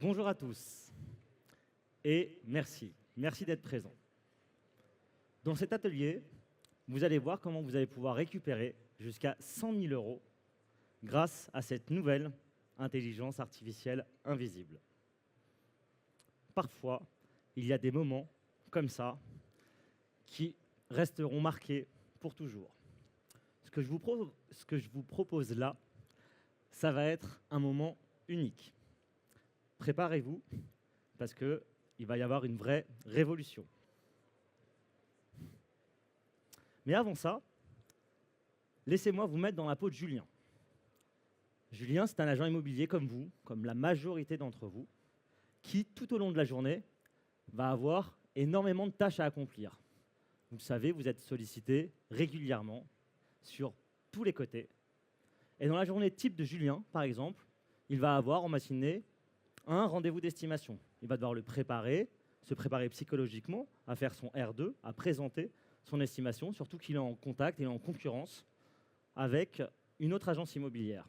Bonjour à tous et merci. Merci d'être présents. Dans cet atelier, vous allez voir comment vous allez pouvoir récupérer jusqu'à 100 000 € grâce à cette nouvelle intelligence artificielle invisible. Parfois, il y a des moments comme ça qui resteront marqués pour toujours. Ce que je vous propose là, ça va être un moment unique. Préparez-vous, parce qu'il va y avoir une vraie révolution. Mais avant ça, laissez-moi vous mettre dans la peau de Julien. Julien, c'est un agent immobilier comme vous, comme la majorité d'entre vous, qui, tout au long de la journée, va avoir énormément de tâches à accomplir. Vous le savez, vous êtes sollicité régulièrement sur tous les côtés. Et dans la journée type de Julien, par exemple, il va avoir en matinée un rendez-vous d'estimation. Il va devoir le préparer, se préparer psychologiquement à faire son R2, à présenter son estimation, surtout qu'il est en contact et en concurrence avec une autre agence immobilière.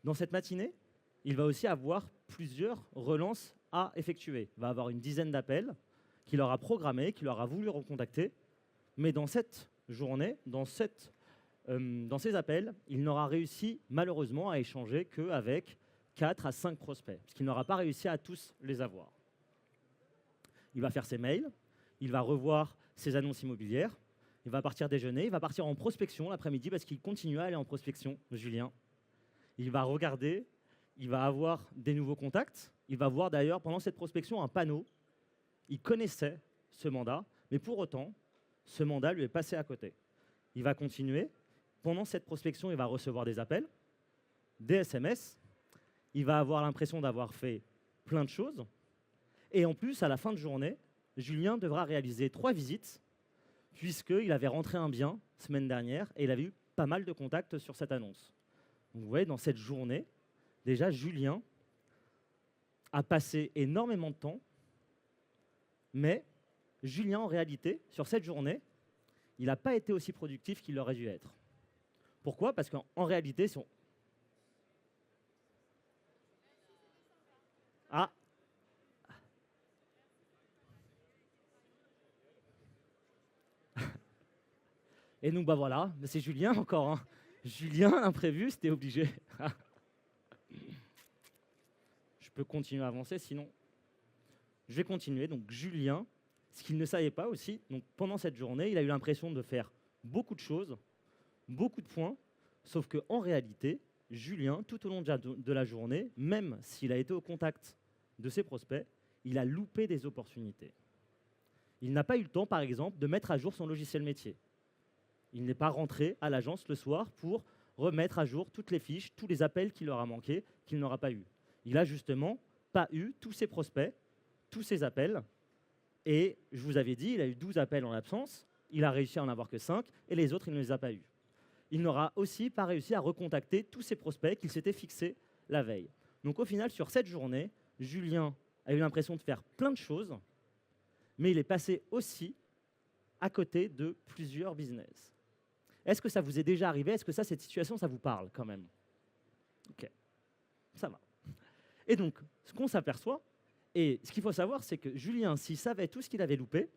Dans cette matinée, il va aussi avoir plusieurs relances à effectuer. Il va avoir une dizaine d'appels qu'il aura programmés, qu'il aura voulu recontacter. Mais dans cette journée, dans ces appels, il n'aura réussi malheureusement à échanger qu'avec 4 à 5 prospects, parce qu'il n'aura pas réussi à tous les avoir. Il va faire ses mails, il va revoir ses annonces immobilières, il va partir déjeuner, il va partir en prospection l'après-midi parce qu'il continue à aller en prospection, Julien. Il va regarder, il va avoir des nouveaux contacts, il va voir d'ailleurs pendant cette prospection un panneau. Il connaissait ce mandat, mais pour autant, ce mandat lui est passé à côté. Il va continuer. Pendant cette prospection, il va recevoir des appels, des SMS. Il va avoir l'impression d'avoir fait plein de choses. Et en plus, à la fin de journée, Julien devra réaliser 3 visites, puisqu'il avait rentré un bien semaine dernière et il avait eu pas mal de contacts sur cette annonce. Donc, vous voyez, dans cette journée, déjà, Julien a passé énormément de temps, mais Julien, en réalité, sur cette journée, il n'a pas été aussi productif qu'il aurait dû être. Pourquoi? Parce qu'en réalité, si on... Ah. Et donc, bah voilà, c'est Julien encore. Hein. Julien, imprévu, c'était obligé. Je peux continuer à avancer, sinon... Je vais continuer. Donc, Julien, ce qu'il ne savait pas aussi, donc pendant cette journée, il a eu l'impression de faire beaucoup de choses, beaucoup de points, sauf qu'en réalité, Julien, tout au long de la journée, même s'il a été au contact de ses prospects, il a loupé des opportunités. Il n'a pas eu le temps, par exemple, de mettre à jour son logiciel métier. Il n'est pas rentré à l'agence le soir pour remettre à jour toutes les fiches, tous les appels qu'il aura manqués, qu'il n'aura pas eu. Il n'a justement pas eu tous ses prospects, tous ses appels. Et je vous avais dit, il a eu 12 appels en absence, il a réussi à en avoir que 5, et les autres, il ne les a pas eus. Il n'aura aussi pas réussi à recontacter tous ses prospects qu'il s'était fixés la veille. Donc au final, sur cette journée, Julien a eu l'impression de faire plein de choses, mais il est passé aussi à côté de plusieurs business. Est-ce que ça vous est déjà arrivé? Est-ce que cette situation, ça vous parle quand même? Ok, ça va. Et donc, ce qu'on s'aperçoit, et ce qu'il faut savoir, c'est que Julien, s'il savait tout ce qu'il avait loupé,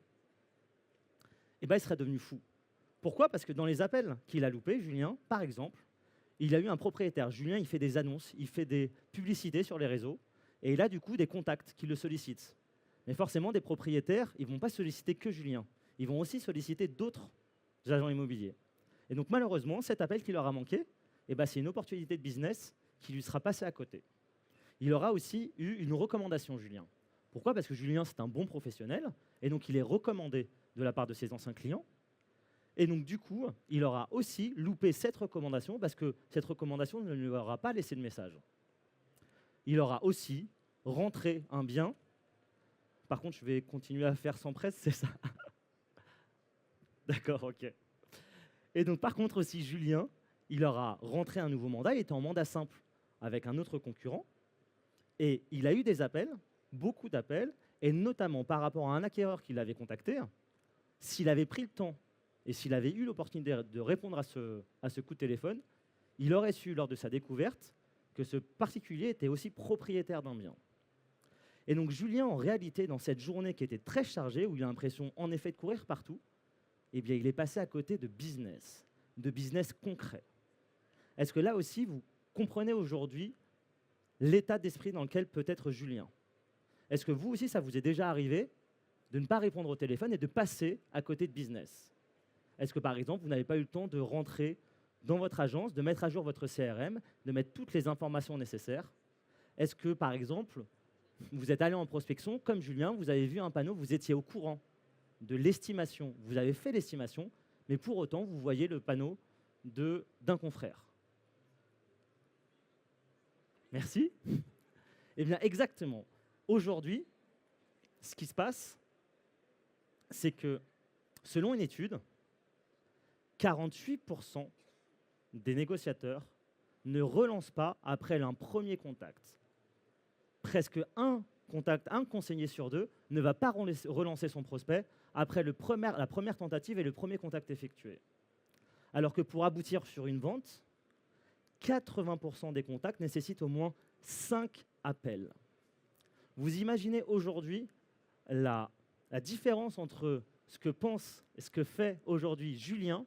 eh ben, il serait devenu fou. Pourquoi? Parce que dans les appels qu'il a loupés, Julien, par exemple, il a eu un propriétaire. Julien, il fait des annonces, il fait des publicités sur les réseaux, et il a du coup des contacts qui le sollicitent. Mais forcément, des propriétaires, ils ne vont pas solliciter que Julien. Ils vont aussi solliciter d'autres agents immobiliers. Et donc malheureusement, cet appel qui leur a manqué, eh ben, c'est une opportunité de business qui lui sera passée à côté. Il aura aussi eu une recommandation, Julien. Pourquoi? Parce que Julien, c'est un bon professionnel, et donc il est recommandé de la part de ses anciens clients. Et donc du coup, il aura aussi loupé cette recommandation, parce que cette recommandation ne lui aura pas laissé de message. Il aura aussi rentré un bien. Par contre, je vais continuer à faire sans presse, c'est ça? D'accord, ok. Et donc, par contre, aussi, Julien, il aura rentré un nouveau mandat. Il était en mandat simple avec un autre concurrent. Et il a eu des appels, beaucoup d'appels, et notamment par rapport à un acquéreur qui l'avait contacté. S'il avait pris le temps et s'il avait eu l'opportunité de répondre à ce coup de téléphone, il aurait su, lors de sa découverte, que ce particulier était aussi propriétaire d'un bien. Et donc Julien, en réalité, dans cette journée qui était très chargée, où il a l'impression en effet de courir partout, eh bien, il est passé à côté de business concret. Est-ce que là aussi, vous comprenez aujourd'hui l'état d'esprit dans lequel peut être Julien? Est-ce que vous aussi, ça vous est déjà arrivé de ne pas répondre au téléphone et de passer à côté de business? Est-ce que, par exemple, vous n'avez pas eu le temps de rentrer dans votre agence, de mettre à jour votre CRM, de mettre toutes les informations nécessaires? Est-ce que, par exemple, vous êtes allé en prospection, comme Julien, vous avez vu un panneau, vous étiez au courant de l'estimation, vous avez fait l'estimation, mais pour autant, vous voyez le panneau d'un confrère? Merci. Eh bien, exactement. Aujourd'hui, ce qui se passe, c'est que, selon une étude, 48% des négociateurs ne relancent pas après un premier contact. Presque un conseiller sur deux ne va pas relancer son prospect après la première tentative et le premier contact effectué. Alors que pour aboutir sur une vente, 80% des contacts nécessitent au moins 5 appels. Vous imaginez aujourd'hui la différence entre ce que pense et ce que fait aujourd'hui Julien,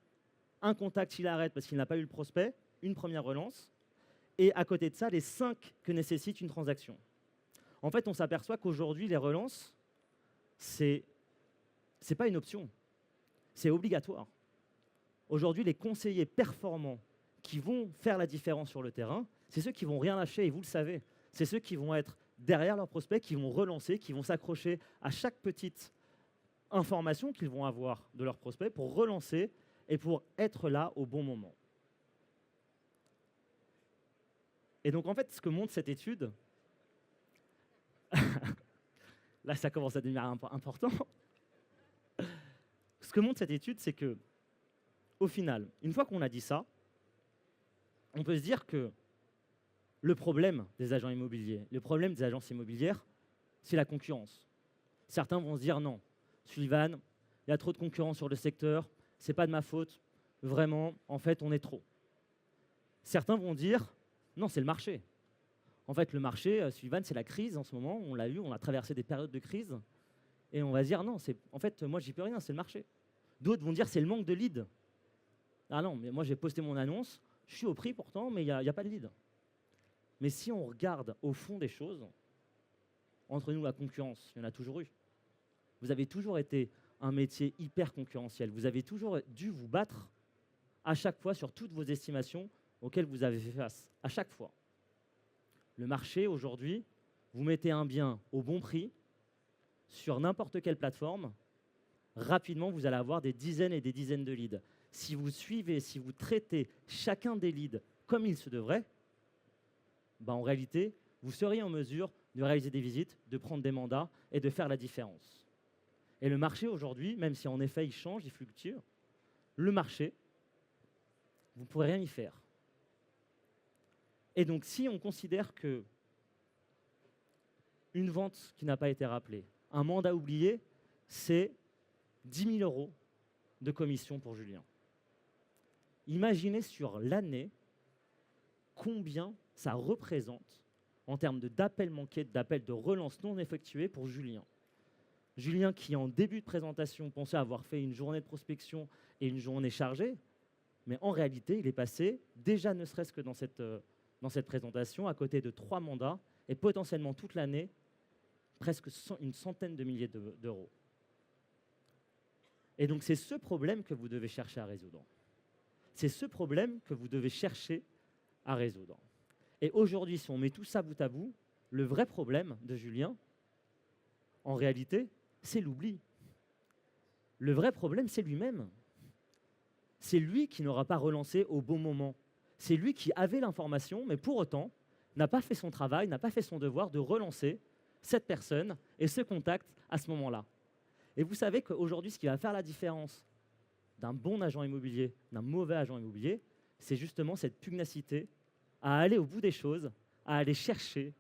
un contact il arrête parce qu'il n'a pas eu le prospect, une première relance, et à côté de ça, les 5 que nécessite une transaction. En fait, on s'aperçoit qu'aujourd'hui, les relances, c'est pas une option, c'est obligatoire. Aujourd'hui, les conseillers performants qui vont faire la différence sur le terrain, c'est ceux qui vont rien lâcher, et vous le savez. C'est ceux qui vont être derrière leurs prospects, qui vont relancer, qui vont s'accrocher à chaque petite information qu'ils vont avoir de leurs prospects pour relancer et pour être là au bon moment. Et donc, en fait, ce que montre cette étude, là, ça commence à devenir important. Ce que montre cette étude, c'est que, au final, une fois qu'on a dit ça, on peut se dire que le problème des agents immobiliers, le problème des agences immobilières, c'est la concurrence. Certains vont se dire non, Sullivan, il y a trop de concurrence sur le secteur, c'est pas de ma faute, vraiment, en fait, on est trop. Certains vont dire non, c'est le marché. En fait, le marché, Sullivan, c'est la crise en ce moment, on l'a eu, on a traversé des périodes de crise, et on va dire non, en fait, moi, j'y peux rien, c'est le marché. D'autres vont dire c'est le manque de leads. Ah non, mais moi, j'ai posté mon annonce, je suis au prix pourtant, mais il n'y a pas de lead. Mais si on regarde au fond des choses, entre nous, la concurrence, il y en a toujours eu. Vous avez toujours été un métier hyper concurrentiel. Vous avez toujours dû vous battre à chaque fois sur toutes vos estimations auxquelles vous avez fait face. À chaque fois. Le marché, aujourd'hui, vous mettez un bien au bon prix sur n'importe quelle plateforme, rapidement, vous allez avoir des dizaines et des dizaines de leads. Si vous suivez, si vous traitez chacun des leads comme il se devrait, en réalité, vous seriez en mesure de réaliser des visites, de prendre des mandats et de faire la différence. Et le marché aujourd'hui, même si en effet il change, il fluctue, le marché, vous ne pourrez rien y faire. Et donc si on considère que une vente qui n'a pas été rappelée, un mandat oublié, c'est 10 000 € de commission pour Julien. Imaginez sur l'année combien ça représente en termes d'appels manqués, d'appels de relance non effectués pour Julien. Julien qui, en début de présentation, pensait avoir fait une journée de prospection et une journée chargée, mais en réalité, il est passé, déjà ne serait-ce que dans cette présentation, à côté de 3 mandats et potentiellement toute l'année, presque une centaine de milliers d'euros. Et donc, c'est ce problème que vous devez chercher à résoudre. C'est ce problème que vous devez chercher à résoudre. Et aujourd'hui, si on met tout ça bout à bout, le vrai problème de Julien, en réalité, c'est l'oubli. Le vrai problème, c'est lui-même. C'est lui qui n'aura pas relancé au bon moment. C'est lui qui avait l'information, mais pour autant, n'a pas fait son travail, n'a pas fait son devoir de relancer cette personne et ce contact à ce moment-là. Et vous savez qu'aujourd'hui, ce qui va faire la différence d'un bon agent immobilier, d'un mauvais agent immobilier, c'est justement cette pugnacité à aller au bout des choses, à aller chercher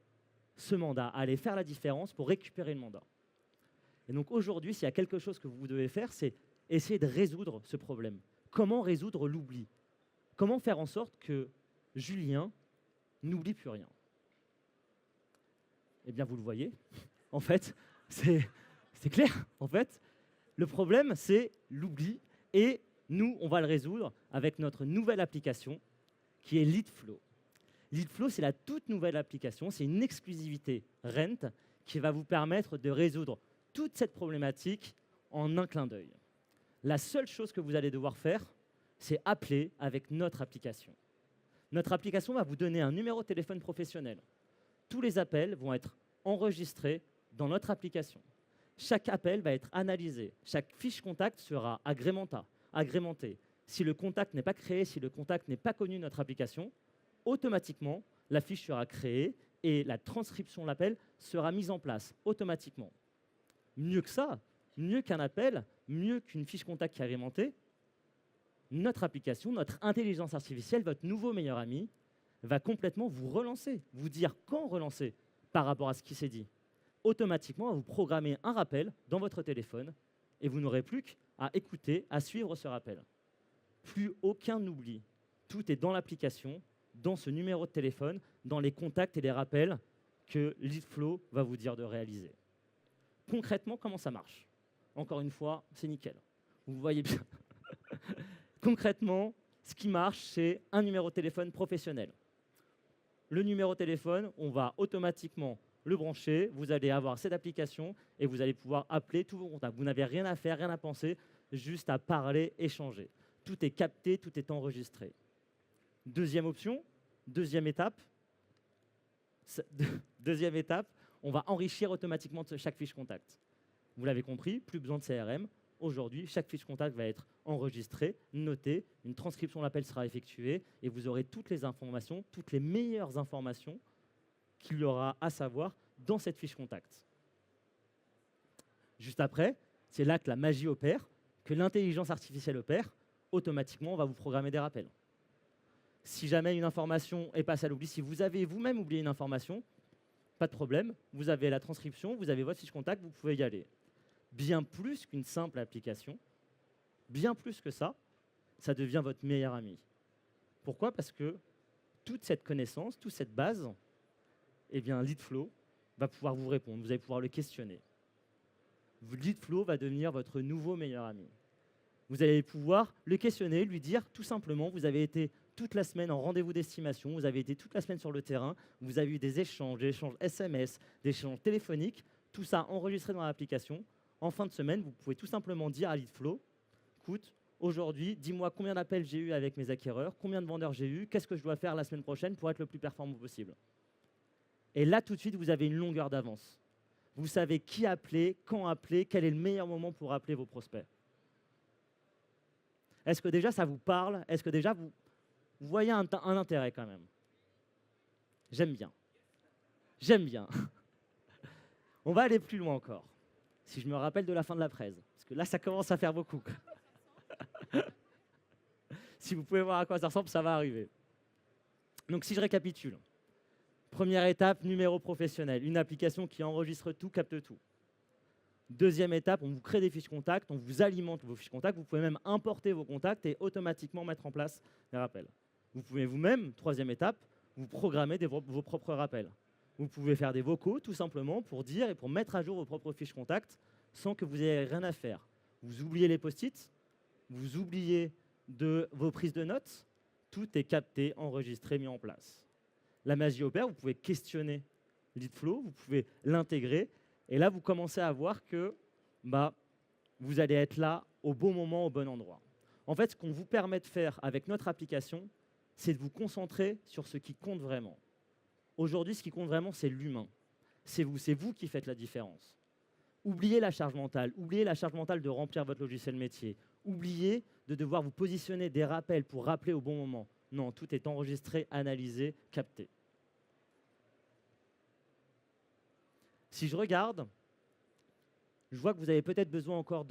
ce mandat, à aller faire la différence pour récupérer le mandat. Et donc aujourd'hui, s'il y a quelque chose que vous devez faire, c'est essayer de résoudre ce problème. Comment résoudre l'oubli? Comment faire en sorte que Julien n'oublie plus rien? Eh bien, vous le voyez, En fait, c'est clair. En fait, le problème, c'est l'oubli. Et nous, on va le résoudre avec notre nouvelle application qui est Leadflow. Leadflow, c'est la toute nouvelle application. C'est une exclusivité Rent qui va vous permettre de résoudre toute cette problématique en un clin d'œil. La seule chose que vous allez devoir faire, c'est appeler avec notre application. Notre application va vous donner un numéro de téléphone professionnel. Tous les appels vont être enregistrés dans notre application. Chaque appel va être analysé. Chaque fiche contact sera agrémentée. Si le contact n'est pas créé, si le contact n'est pas connu de notre application, automatiquement, la fiche sera créée et la transcription de l'appel sera mise en place automatiquement. Mieux que ça, mieux qu'un appel, mieux qu'une fiche contact qui est agrémentée, notre application, notre intelligence artificielle, votre nouveau meilleur ami, va complètement vous relancer, vous dire quand relancer par rapport à ce qui s'est dit. Automatiquement, on va vous programmer un rappel dans votre téléphone et vous n'aurez plus qu'à écouter, à suivre ce rappel. Plus aucun oubli. Tout est dans l'application, dans ce numéro de téléphone, dans les contacts et les rappels que Leadflow va vous dire de réaliser. Concrètement, comment ça marche? Encore une fois, c'est nickel. Vous voyez bien. Concrètement, ce qui marche, c'est un numéro de téléphone professionnel. Le numéro de téléphone, on va automatiquement le brancher, vous allez avoir cette application et vous allez pouvoir appeler tous vos contacts. Vous n'avez rien à faire, rien à penser, juste à parler, échanger. Tout est capté, tout est enregistré. Deuxième option, deuxième étape, on va enrichir automatiquement chaque fiche contact. Vous l'avez compris, plus besoin de CRM. Aujourd'hui, chaque fiche contact va être enregistrée, notée, une transcription de l'appel sera effectuée et vous aurez toutes les informations, toutes les meilleures informations qu'il y aura à savoir dans cette fiche contact. Juste après, c'est là que la magie opère, que l'intelligence artificielle opère. Automatiquement, on va vous programmer des rappels. Si jamais une information est passée à l'oubli, si vous avez vous-même oublié une information, pas de problème, vous avez la transcription, vous avez votre fiche contact, vous pouvez y aller. Bien plus qu'une simple application, bien plus que ça, ça devient votre meilleur ami. Pourquoi? Parce que toute cette connaissance, toute cette base, eh bien, Leadflow va pouvoir vous répondre, vous allez pouvoir le questionner. Leadflow va devenir votre nouveau meilleur ami. Vous allez pouvoir le questionner, lui dire tout simplement, vous avez été toute la semaine en rendez-vous d'estimation, vous avez été toute la semaine sur le terrain, vous avez eu des échanges SMS, des échanges téléphoniques, tout ça enregistré dans l'application. En fin de semaine, vous pouvez tout simplement dire à Leadflow, écoute, aujourd'hui, dis-moi combien d'appels j'ai eu avec mes acquéreurs, combien de vendeurs j'ai eu, qu'est-ce que je dois faire la semaine prochaine pour être le plus performant possible. Et là, tout de suite, vous avez une longueur d'avance. Vous savez qui appeler, quand appeler, quel est le meilleur moment pour appeler vos prospects. Est-ce que déjà ça vous parle? Est-ce que déjà vous voyez un intérêt quand même? J'aime bien. J'aime bien. On va aller plus loin encore. Si je me rappelle de la fin de la presse, parce que là, ça commence à faire beaucoup. Si vous pouvez voir à quoi ça ressemble, ça va arriver. Donc, si je récapitule. Première étape, numéro professionnel. Une application qui enregistre tout, capte tout. Deuxième étape, on vous crée des fiches contacts, on vous alimente vos fiches contacts. Vous pouvez même importer vos contacts et automatiquement mettre en place les rappels. Vous pouvez vous-même, troisième étape, vous programmer vos propres rappels. Vous pouvez faire des vocaux tout simplement pour dire et pour mettre à jour vos propres fiches contacts sans que vous ayez rien à faire. Vous oubliez les post-it, vous oubliez vos prises de notes, tout est capté, enregistré, mis en place. La magie opère, vous pouvez questionner Leadflow, vous pouvez l'intégrer et là vous commencez à voir que vous allez être là au bon moment, au bon endroit. En fait, ce qu'on vous permet de faire avec notre application, c'est de vous concentrer sur ce qui compte vraiment. Aujourd'hui, ce qui compte vraiment, c'est l'humain. C'est vous qui faites la différence. Oubliez la charge mentale de remplir votre logiciel métier. Oubliez de devoir vous positionner des rappels pour rappeler au bon moment. Non, tout est enregistré, analysé, capté. Si je regarde, je vois que vous avez peut-être besoin encore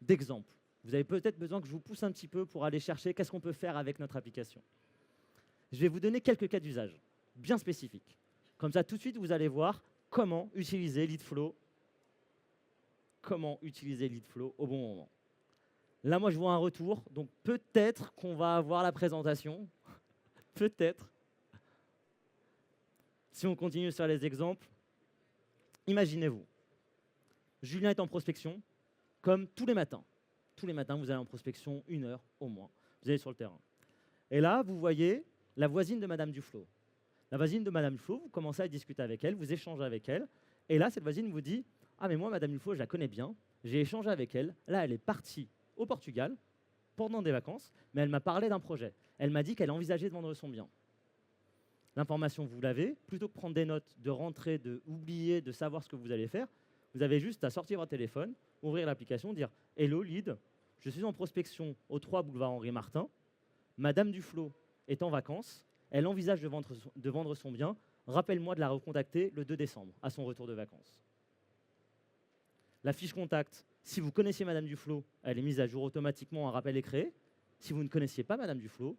d'exemples. Vous avez peut-être besoin que je vous pousse un petit peu pour aller chercher qu'est-ce qu'on peut faire avec notre application. Je vais vous donner quelques cas d'usage bien spécifiques. Comme ça, tout de suite, vous allez voir comment utiliser Leadflow au bon moment. Là, moi, je vois un retour, donc peut-être qu'on va avoir la présentation. Peut-être. Si on continue sur les exemples, Imaginez-vous, Julien est en prospection, comme tous les matins. Tous les matins, vous allez en prospection 1 heure au moins. Vous allez sur le terrain. Et là, vous voyez la voisine de Madame Duflot. La voisine de Madame Duflot, vous commencez à discuter avec elle, vous échangez avec elle. Et là, cette voisine vous dit « Ah, mais moi, Madame Duflot, je la connais bien. J'ai échangé avec elle. Là, elle est partie au Portugal pendant des vacances, mais elle m'a parlé d'un projet. Elle m'a dit qu'elle envisageait de vendre son bien. » L'information, vous l'avez. Plutôt que prendre des notes, de rentrer, de oublier, de savoir ce que vous allez faire, vous avez juste à sortir votre téléphone, ouvrir l'application, dire « Hello, lead, je suis en prospection au 3 boulevard Henri Martin. Madame Duflot est en vacances. Elle envisage de vendre son bien. Rappelle-moi de la recontacter le 2 décembre, à son retour de vacances. » La fiche contact, si vous connaissiez Madame Duflot, elle est mise à jour automatiquement, un rappel est créé. Si vous ne connaissiez pas Madame Duflot,